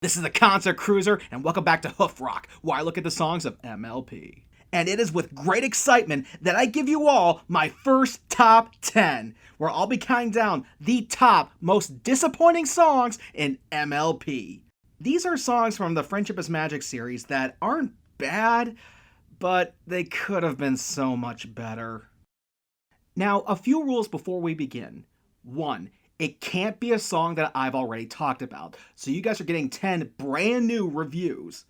This is the Concert Cruiser, and welcome back to Hoof Rock, where I look at the songs of MLP. And it is with great excitement that I give you all my first top 10, where I'll be counting down the top most disappointing songs in MLP. These are songs from the Friendship is Magic series that aren't bad, but they could have been so much better. Now, a few rules before we begin. 1. It can't be a song that I've already talked about, so you guys are getting 10 brand new reviews.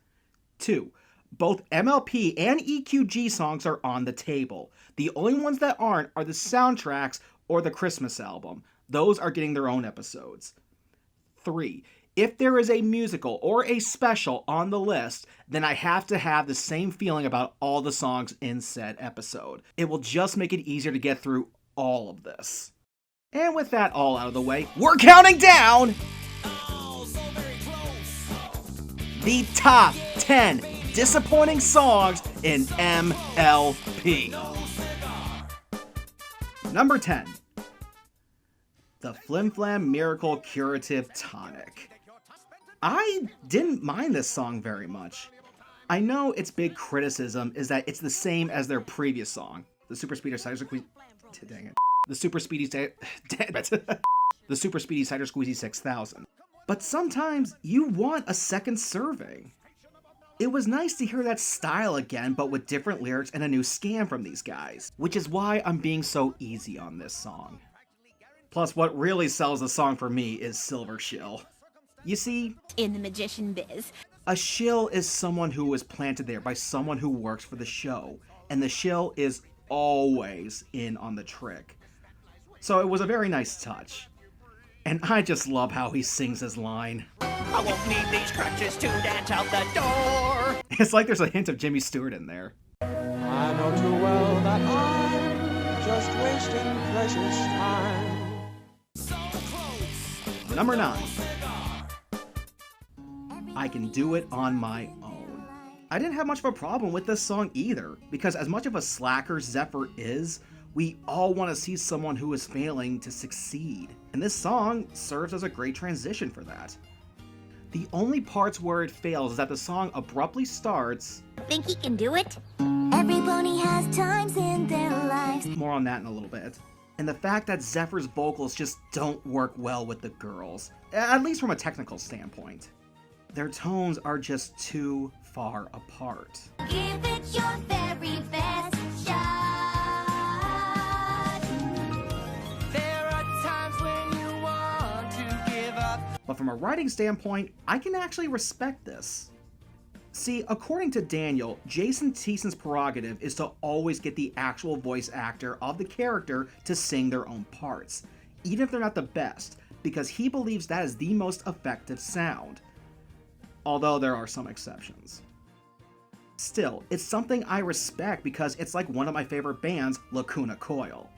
2. Both MLP and EQG songs are on the table. The only ones that aren't are the soundtracks or the Christmas album. Those are getting their own episodes. 3. If there is a musical or a special on the list, then I have to have the same feeling about all the songs in said episode. It will just make it easier to get through all of this. And with that all out of the way, we're counting down the top 10 disappointing songs in MLP. Number 10. The Flim Flam Miracle Curative Tonic. I didn't mind this song very much. I know its big criticism is that it's the same as their previous song, the Super Speedy Cider Squeezy... Dang it. The Super Speedy Cider Squeezy 6000. But sometimes you want a second serving. It was nice to hear that style again, but with different lyrics and a new scam from these guys, which is why I'm being so easy on this song. Plus, what really sells the song for me is Silver Shill. You see, in the magician biz, a shill is someone who was planted there by someone who works for the show, and the shill is always in on the trick. So it was a very nice touch. And I just love how he sings his line. I won't need these crutches to dance out the door. It's like there's a hint of Jimmy Stewart in there. I know too well that I'm just wasting precious time. Number 9. I Can Do It On My Own. I didn't have much of a problem with this song either, because as much of a slacker Zephyr is, we all want to see someone who is failing to succeed, and this song serves as a great transition for that. The only parts where it fails is that the song abruptly starts... Think he can do it? Everybody has times in their lives. More on that in a little bit. And the fact that Zephyr's vocals just don't work well with the girls, at least from a technical standpoint. Their tones are just too far apart. Give it your very best shot. There are times when you want to give up. But from a writing standpoint, I can actually respect this. See, according to Daniel, Jason Thiesen's prerogative is to always get the actual voice actor of the character to sing their own parts, even if they're not the best, because he believes that is the most effective sound. Although there are some exceptions. Still, it's something I respect because it's like one of my favorite bands, Lacuna Coil.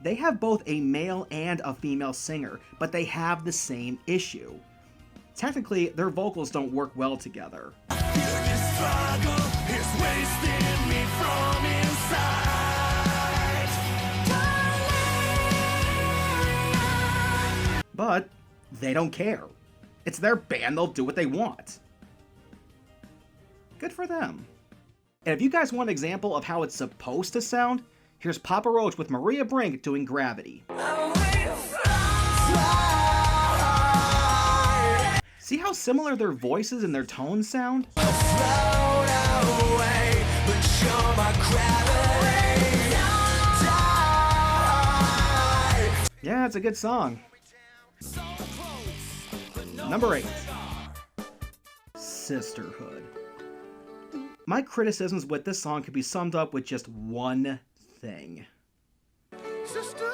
They have both a male and a female singer, but they have the same issue. Technically, their vocals don't work well together. But they don't care. It's their band, they'll do what they want. Good for them. And if you guys want an example of how it's supposed to sound, here's Papa Roach with Maria Brink doing Gravity. See how similar their voices and their tones sound? Yeah, it's a good song. Number 8. Sisterhood. My criticisms with this song could be summed up with just one thing. Sisterhood.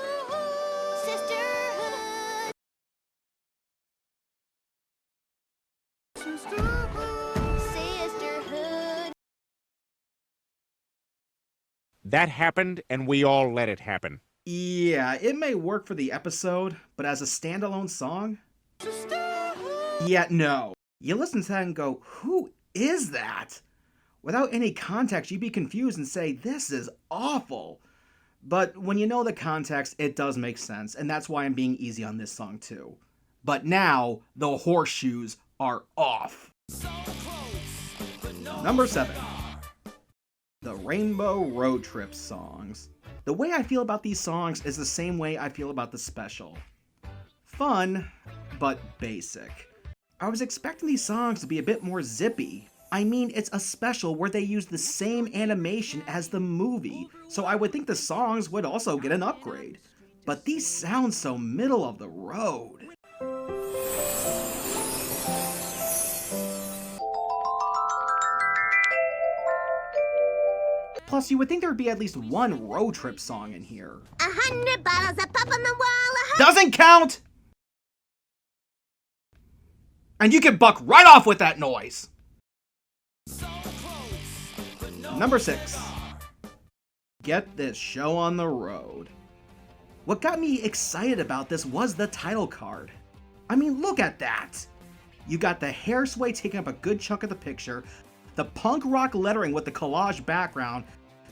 That happened, and we all let it happen. Yeah, it may work for the episode, but as a standalone song? Yeah, no. You listen to that and go, who is that? Without any context, you'd be confused and say, this is awful. But when you know the context, it does make sense, and that's why I'm being easy on this song too. But now, the horseshoes are off. Number 7. The Rainbow Road Trip songs. The way I feel about these songs is the same way I feel about the special. Fun, but basic. I was expecting these songs to be a bit more zippy. I mean, it's a special where they use the same animation as the movie, so I would think the songs would also get an upgrade. But these sound so middle of the road. Plus, you would think there would be at least one road trip song in here. 100 bottles of pop on the wall. Doesn't count! And you can buck right off with that noise. Number 6. Get this show on the road. What got me excited about this was the title card. I mean, look at that! You got the hair sway taking up a good chunk of the picture, the punk rock lettering with the collage background,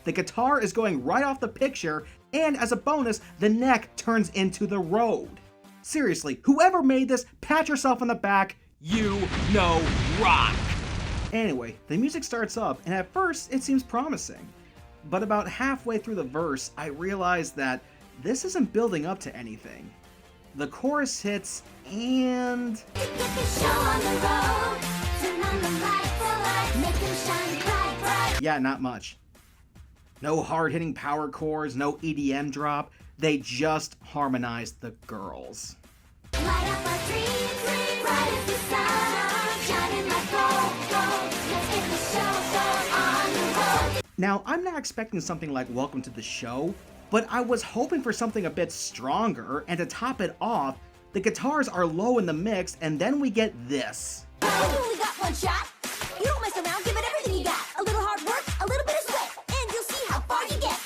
the guitar is going right off the picture, and as a bonus, the neck turns into the road. Seriously, whoever made this, pat yourself on the back, you know rock! Anyway, the music starts up, and at first, it seems promising. But about halfway through the verse, I realized that this isn't building up to anything. The chorus hits, and... yeah, not much. No hard-hitting power chords, no EDM drop. They just harmonized the girls. Now, I'm not expecting something like Welcome to the Show, but I was hoping for something a bit stronger, and to top it off, the guitars are low in the mix, and then we get this. You only got one shot. You don't mess around, give it everything you got. A little hard work, a little bit of sweat, and you'll see how far you get.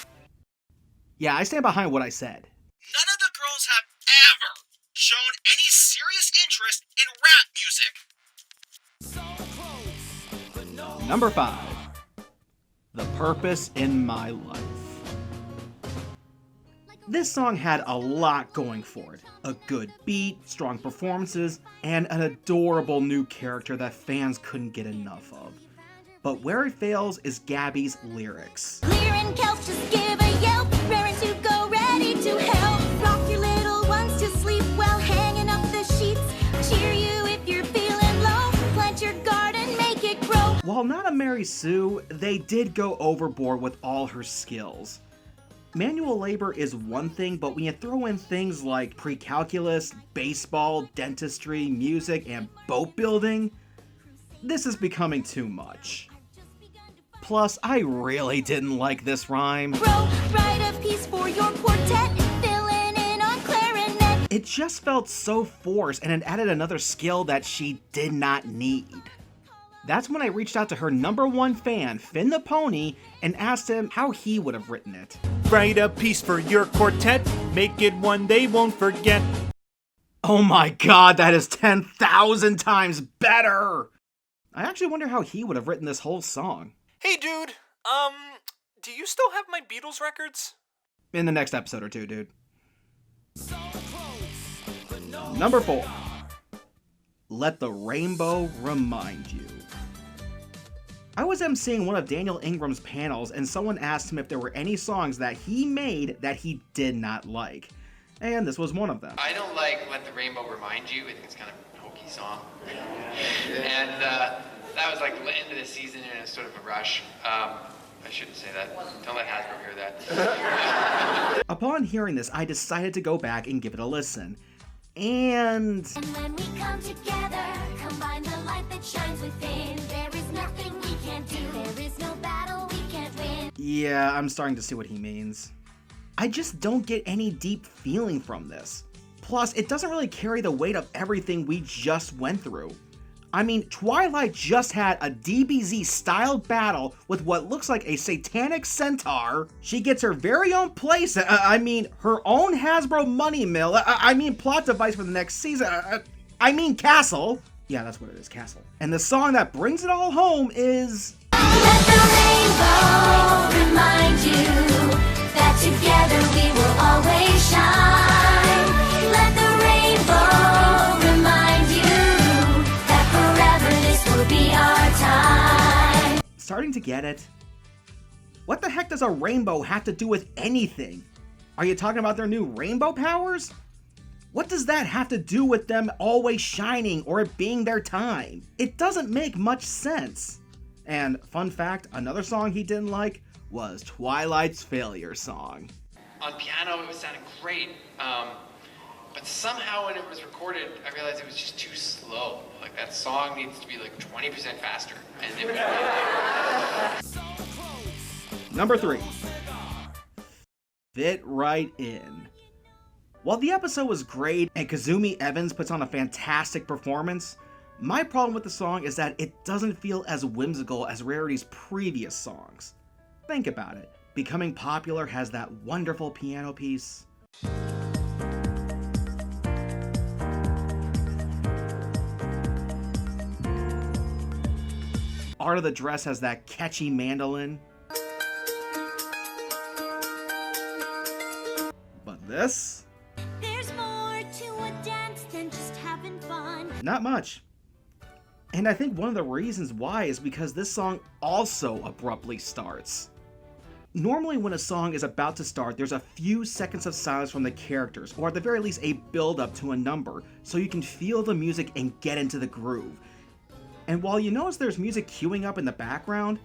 Yeah, I stand behind what I said. None of the girls have ever shown any serious interest in rap music. Number 5. The Purpose in My Life. This song had a lot going for it. A good beat, strong performances, and an adorable new character that fans couldn't get enough of. But where it fails is Gabby's lyrics. Clearing kelps, just give a yelp. Raring to go, ready to help. Rock your little ones to sleep while hanging up the sheets. Cheer you if you're feeling low. Plant your garden, make it grow. While not a Mary Sue, they did go overboard with all her skills. Manual labor is one thing, but when you throw in things like pre-calculus, baseball, dentistry, music, and boat building, this is becoming too much. Plus, I really didn't like this rhyme. Bro, write a piece for your quartet. Filling in on clarinet. It just felt so forced, and it added another skill that she did not need. That's when I reached out to her #1 fan, Finn the Pony, and asked him how he would have written it. Write a piece for your quartet, make it one they won't forget. Oh my god, that is 10,000 times better! I actually wonder how he would have written this whole song. Hey dude, do you still have my Beatles records? In the next episode or two, dude. Number 4. Let the Rainbow Remind You. I was emceeing one of Daniel Ingram's panels, and someone asked him if there were any songs that he made that he did not like. And this was one of them. I don't like Let the Rainbow Remind You. I think it's kind of a hokey song. And that was like the end of the season and it's sort of a rush. I shouldn't say that. Don't let Hasbro hear that. Upon hearing this, I decided to go back and give it a listen. And when we come together, combine the light that shines within. There is nothing we can't do. There is no battle we can't win. yeah, I'm starting to see what he means. I just don't get any deep feeling from this. Plus, it doesn't really carry the weight of everything we just went through. I mean, Twilight just had a DBZ-styled battle with what looks like a satanic centaur. She gets her very own place, her own Hasbro money mill, plot device for the next season, castle. Yeah, that's what it is, castle. And the song that brings it all home is... Let the rainbow remind you that together we will always shine. Let the rainbow remind you that starting to get it? What the heck does a rainbow have to do with anything? Are you talking about their new rainbow powers? What does that have to do with them always shining or it being their time? It doesn't make much sense. And fun fact, another song he didn't like was Twilight's Failure song. On piano, it was sounding great, but somehow when it was recorded, I realized it was just too slow. Like, that song needs to be like 20% faster. And it was Number 3. Fit Right In. While the episode was great and Kazumi Evans puts on a fantastic performance, my problem with the song is that it doesn't feel as whimsical as Rarity's previous songs. Think about it. Becoming Popular has that wonderful piano piece. Art of the Dress has that catchy mandolin. But this? There's more to a dance than just having fun. Not much. And I think one of the reasons why is because this song also abruptly starts. Normally when a song is about to start, there's a few seconds of silence from the characters, or at the very least a build-up to a number, so you can feel the music and get into the groove. And while you notice there's music queuing up in the background,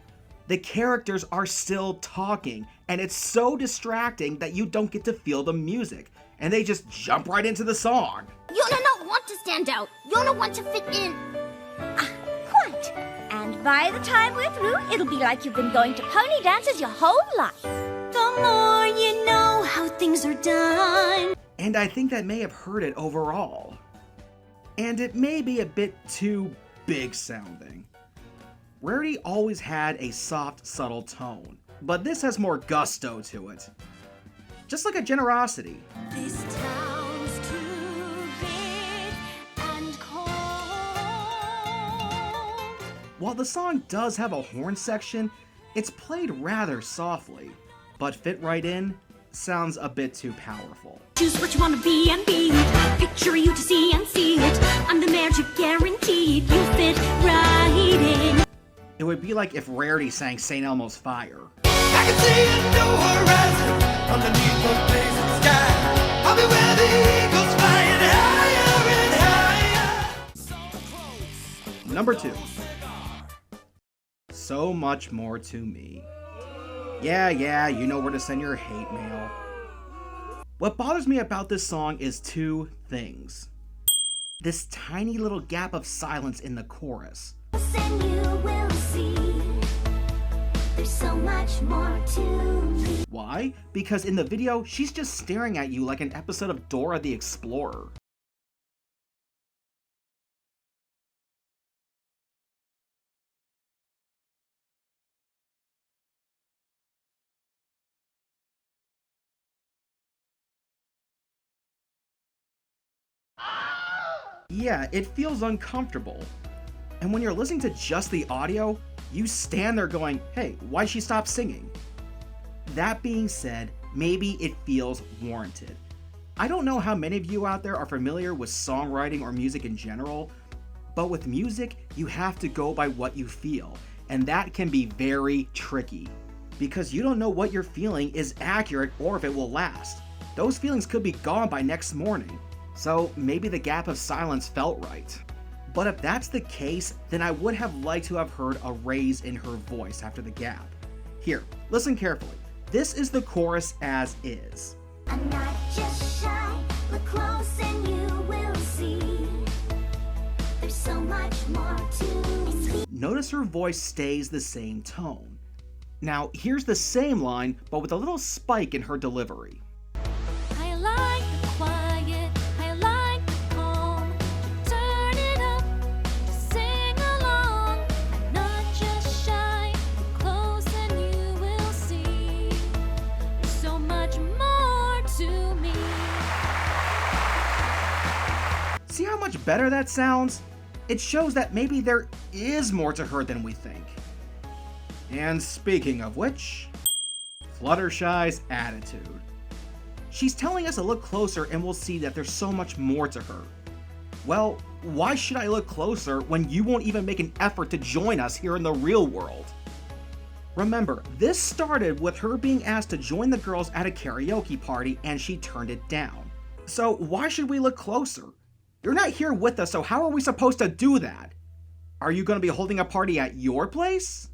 the characters are still talking, and it's so distracting that you don't get to feel the music, and they just jump right into the song. You'll not want to stand out. You'll not want to fit in. Quite. And by the time we're through, it'll be like you've been going to pony dances your whole life. The more you know how things are done. And I think that may have hurt it overall. And it may be a bit too big sounding. Rarity always had a soft, subtle tone, but this has more gusto to it. Just like a Generosity. This town's too big and cold. While the song does have a horn section, it's played rather softly, but Fit Right In sounds a bit too powerful. Choose what you want to be and be it. Picture you to see and see it. I'm the magic guaranteed. You fit right in. It would be like if Rarity sang St. Elmo's Fire. I can see a new horizon underneath the blazing sky. I'll be where the eagles flying higher and higher. Number 2. So Much More to Me. Yeah, you know where to send your hate mail. What bothers me about this song is two things. This tiny little gap of silence in the chorus. And you will see there's so much more to me. Why? Because in the video, she's just staring at you like an episode of Dora the Explorer. Yeah, it feels uncomfortable. And when you're listening to just the audio, you stand there going, hey, why'd she stop singing? That being said, maybe it feels warranted. I don't know how many of you out there are familiar with songwriting or music in general, but with music, you have to go by what you feel, and that can be very tricky, because you don't know what you're feeling is accurate or if it will last. Those feelings could be gone by next morning, so maybe the gap of silence felt right. But if that's the case, then I would have liked to have heard a raise in her voice after the gap. Here, listen carefully. This is the chorus as is. I'm not just shy, look close and you will see there's so much more to me. Notice her voice stays the same tone. Now, here's the same line, but with a little spike in her delivery. I like the quiet, I like the calm. Turn it up, sing along. I'm not just shy, look close and you will see there's so much more to me. See how much better that sounds? It shows that maybe there is more to her than we think. And speaking of which, Fluttershy's attitude. She's telling us to look closer and we'll see that there's so much more to her. Well, why should I look closer when you won't even make an effort to join us here in the real world? Remember, this started with her being asked to join the girls at a karaoke party and she turned it down. So why should we look closer? You're not here with us, so how are we supposed to do that? Are you going to be holding a party at your place?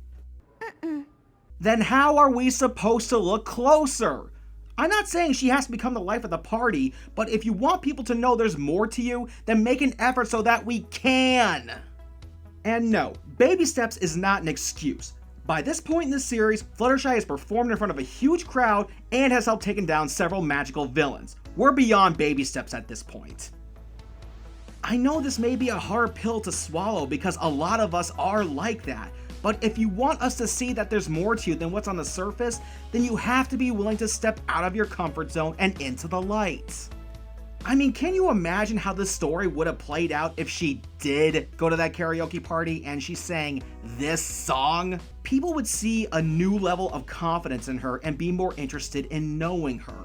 Then how are we supposed to look closer? I'm not saying she has to become the life of the party, but if you want people to know there's more to you, then make an effort so that we can. And no, baby steps is not an excuse. By this point in the series, Fluttershy has performed in front of a huge crowd and has helped taken down several magical villains. We're beyond baby steps at this point. I know this may be a hard pill to swallow because a lot of us are like that, but if you want us to see that there's more to you than what's on the surface, then you have to be willing to step out of your comfort zone and into the light. I mean, can you imagine how this story would have played out if she did go to that karaoke party and she sang this song? People would see a new level of confidence in her and be more interested in knowing her.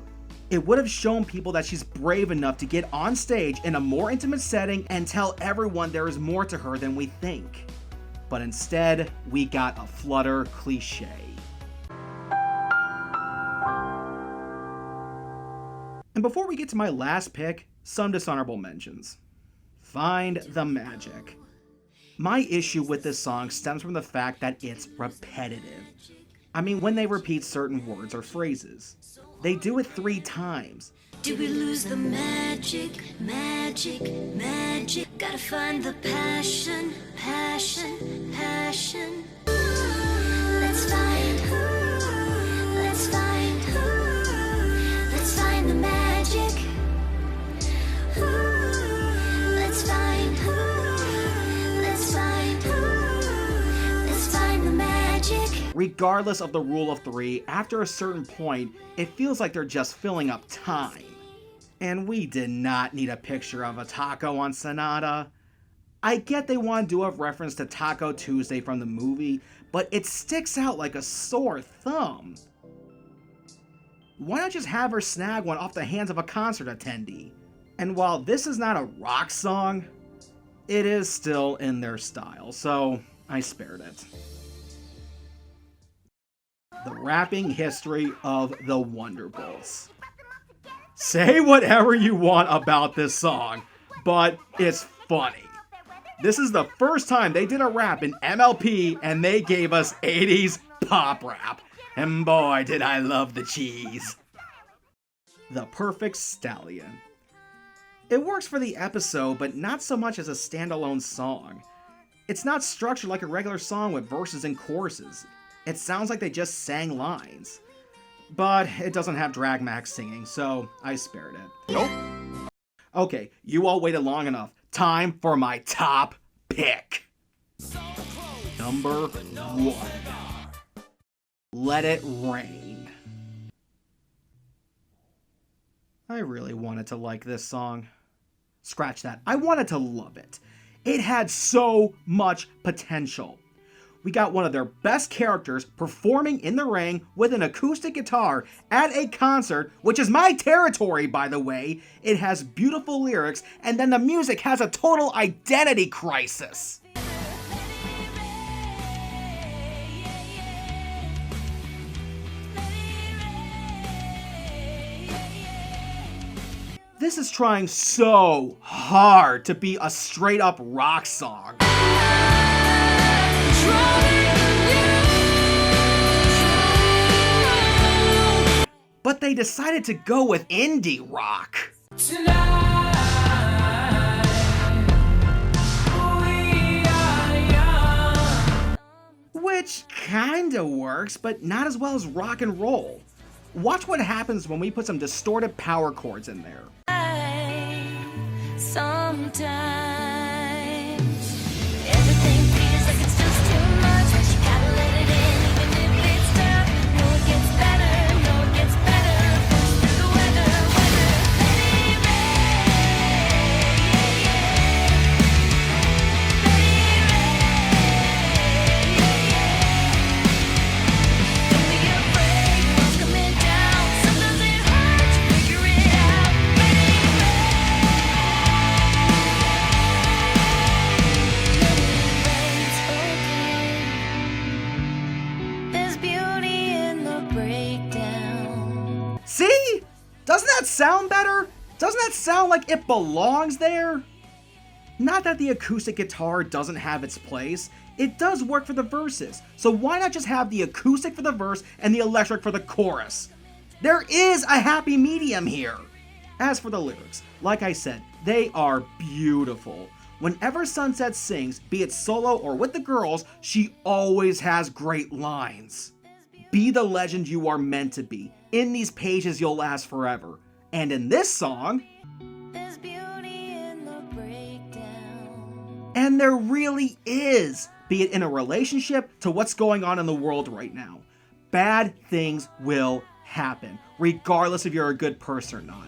It would have shown people that she's brave enough to get on stage in a more intimate setting and tell everyone there is more to her than we think. But instead, we got a Flutter cliche. And before we get to my last pick, some dishonorable mentions. Find the Magic. My issue with this song stems from the fact that it's repetitive. I mean, when they repeat certain words or phrases. They do it 3 times. Did we lose the magic, magic, magic? Gotta find the passion, passion, passion. Let's find the magic. Let's find the magic. Regardless of the rule of 3, after a certain point, it feels like they're just filling up time. And we did not need a picture of a taco on Sonata. I get they want to do a reference to Taco Tuesday from the movie, but it sticks out like a sore thumb. Why not just have her snag one off the hands of a concert attendee? And while this is not a rock song, it is still in their style, so I spared it. The rapping history of the Wonderbolts. Say whatever you want about this song, but it's funny. This is the first time they did a rap in MLP and they gave us 80s pop rap. And boy, did I love the cheese. The Perfect Stallion. It works for the episode, but not so much as a standalone song. It's not structured like a regular song with verses and choruses. It sounds like they just sang lines. But it doesn't have Drag Max singing, so I spared it. Nope. Okay, you all waited long enough. Time for my top pick. Number 1. Let It Rain. I really wanted to like this song. Scratch that. I wanted to love it. It had so much potential. We got one of their best characters performing in the ring with an acoustic guitar at a concert, which is my territory, by the way. It has beautiful lyrics, and then the music has a total identity crisis. This is trying so hard to be a straight up rock song. But they decided to go with indie rock. Which kinda works, but not as well as rock and roll. Watch what happens when we put some distorted power chords in there. Sometimes everything feels like it's just too much, but you gotta let it in, even if it's tough. No, it gets better, no, it gets better. Push through the weather, Don't be afraid, what's coming down. Sometimes it hurts, you figure it out. sound like it belongs there? Not that the acoustic guitar doesn't have its place, it does work for the verses, so why not just have the acoustic for the verse and the electric for the chorus? There is a happy medium here! As for the lyrics, like I said, they are beautiful. Whenever Sunset sings, be it solo or with the girls, she always has great lines. Be the legend you are meant to be. In these pages you'll last forever. And in this song, There's beauty in the breakdown. and there really is, be it in a relationship to what's going on in the world right now. Bad things will happen, regardless if you're a good person or not.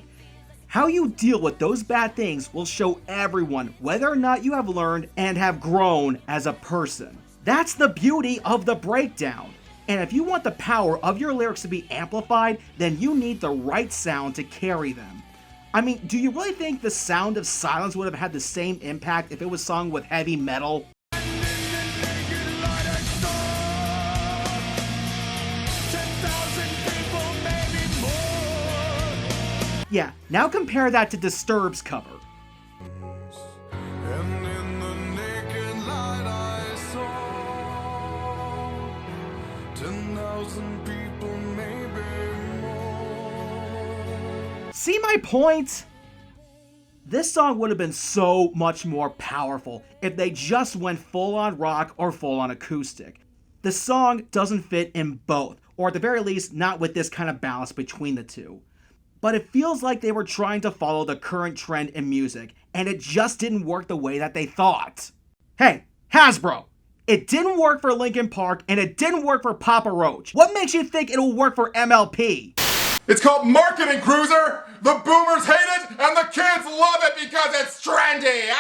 How you deal with those bad things will show everyone whether or not you have learned and have grown as a person. That's the beauty of the breakdown. And if you want the power of your lyrics to be amplified, then you need the right sound to carry them. I mean, do you really think the Sound of Silence would have had the same impact if it was sung with heavy metal? Yeah, now compare that to Disturbed's cover. And in the naked light I saw 10,000 people, maybe more. See my point? This song would have been so much more powerful if they just went full on rock or full on acoustic. The song doesn't fit in both, or at the very least, not with this kind of balance between the two. But it feels like they were trying to follow the current trend in music, and it just didn't work the way that they thought. Hey, Hasbro! It didn't work for Linkin Park, and it didn't work for Papa Roach. What makes you think it'll work for MLP? It's called marketing, Cruiser! The boomers hate it, and the kids love it because it's trendy!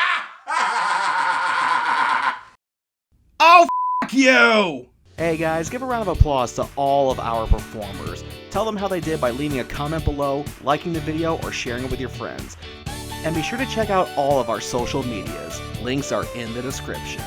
Oh, f*** you! Hey guys, give a round of applause to all of our performers. Tell them how they did by leaving a comment below, liking the video, or sharing it with your friends. And be sure to check out all of our social medias. Links are in the description.